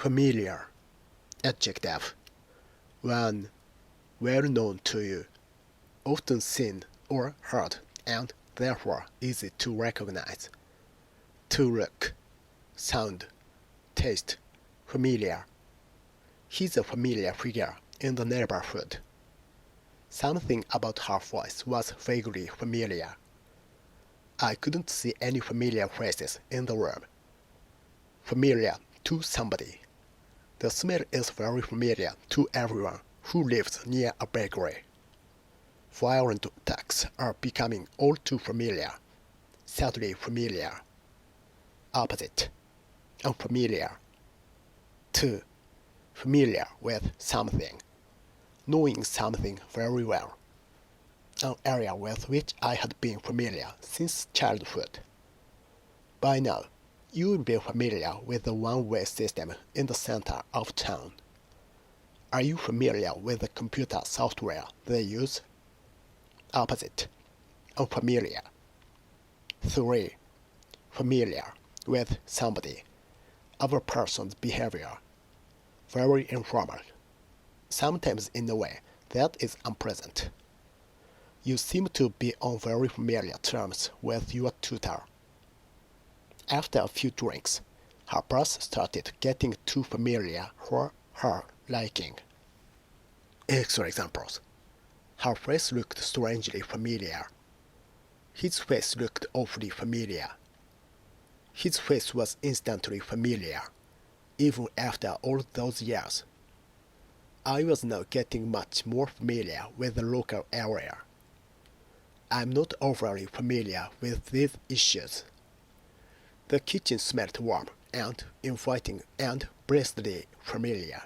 Familiar. Adjective. One. Well known to you. Often seen or heard and therefore easy to recognize. To look. Sound. Taste. Familiar. He's a familiar figure in the neighborhood. Something about her voice was vaguely familiar. I couldn't see any familiar faces in the room. Familiar to somebody. The smell is very familiar to everyone who lives near a bakery. Violent attacks are becoming all too familiar. Sadly familiar. Opposite. Unfamiliar. 2. Familiar with something. Knowing something very well. An area with which I had been familiar since childhood. By now, you will be familiar with the one-way system in the center of town. Are you familiar with the computer software they use? Opposite. Unfamiliar. 3. Familiar with somebody. Other person's behavior. Very informal. Sometimes in a way that is unpleasant. You seem to be on very familiar terms with your tutor. After a few drinks, her boss started getting too familiar for her liking. Extra examples. Her face looked strangely familiar. His face looked awfully familiar. His face was instantly familiar, even after all those years. I was now getting much more familiar with the local area. I'm not overly familiar with these issues. The kitchen smelled warm and inviting and blessedly familiar.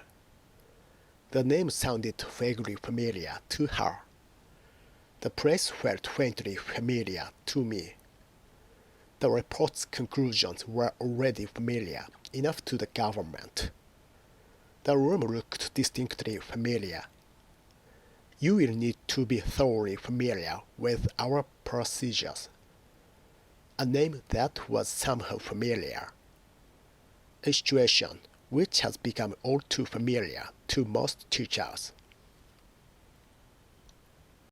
The name sounded vaguely familiar to her. The place felt faintly familiar to me. The report's conclusions were already familiar enough to the government. The room looked distinctly familiar. You will need to be thoroughly familiar with our procedures. A name that was somehow familiar. A situation which has become all too familiar to most teachers.